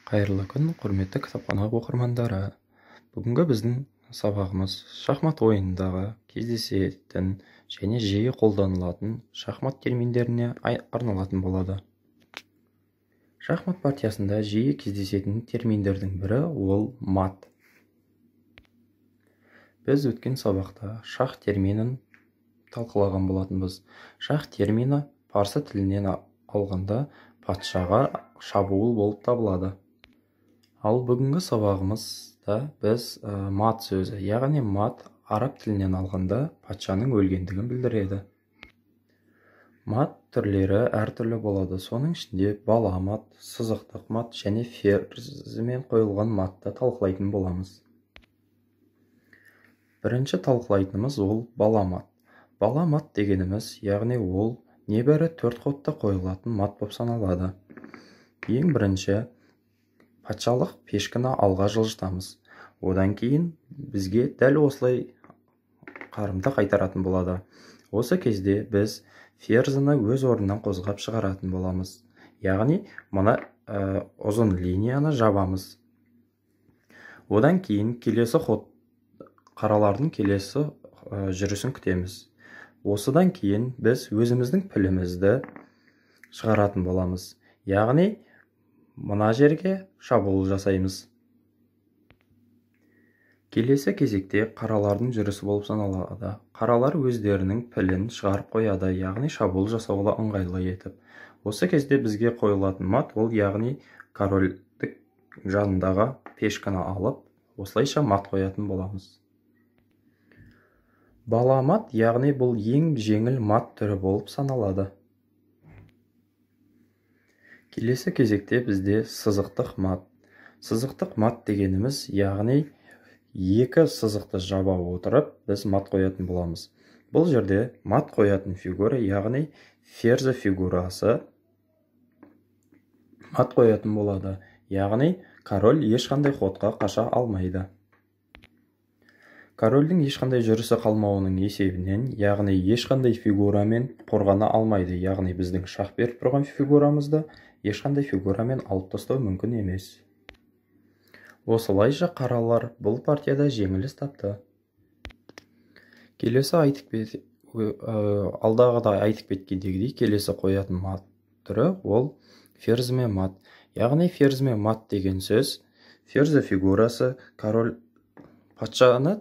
Қайырлы күн, құрметті кітапхана оқырмандары. Бүгінгі біздің сабағымыз шахмат ойынындағы кездесетін және жиі қолданылатын шахмат терминдеріне арналатын болады. Шахмат партиясында жиі кездесетін терминдердің бірі ол мат. Біз өткен сабақта шах терминін талқылаған болатынбыз. Шах термині парсы тілінен алғанда патшаға шабуыл болып табылады. Ал бүгінгі сабағымызда біз мат сөзі, яғни мат араб тілінен алғанда патшаның өлгендігін білдіреді. Мат түрлері әртүрлі болады. Соның ішінде бала мат, сызықтық мат және ферзімен қойылған матты талқылайтын боламыз. Бірінші талқылайтынымыз ол бала мат. Бала мат дегеніміз, яғни ол небәрі 4 ходта қойылатын мат болып саналады. Ең бірінші патшалық пешкіні алға жылжытамыз. Одан кейін бізге дәл осылай қарымта қайтаратын болады. Осы кезде біз ферзіні өз орнынан қозғап шығаратын боламыз. Яғни мұна ұзын линияны жабамыз. Одан кейін келесі ход қаралардың келесі жүрісін күтеміз. Осыдан кейін біз өзіміздің пілімізді шығаратын боламыз. Яғни мына жерге шабуыл жасаймыз. Келесі кезекте қаралардың жүрісі болып саналады. Қаралар өздерінің пілін шығарып қояды, яғни шабуыл жасауға ыңғайлы етіп. Осы кезде бізге қойылатын мат ол, яғни корольдік жанындағы пешкіні алып, осылайша мат қоятын боламыз. Бала мат, яғни бұл ең жеңіл мат түрі болып саналады. Келесі кезекте бізде сызықтық мат. Сызықтық мат дегеніміз, яғни екі сызықты жаба отырып, біз мат қоятын боламыз. Бұл жерде мат қоятын фигура, яғни ферзі фигурасы мат қоятын болады. Яғни король ешқандай ходқа қаша алмайды. Корольдің ешқандай жүрісі қалмауының есебінен, яғни ешқандай фигурамен қорғана алмайды. Яғни біздің шах беріп тұрған фигурамызды ешқандай фигурамен алып тастау мүмкін емес. Осылайша қаралар бұл партияда жеңіліс тапты. Келесі алдағыда айтып кеткендегідей, келесі қоятын мат түрі ол ферзіме мат. Яғни ферзіме мат деген сөз, ферзі фигурасы король патшаны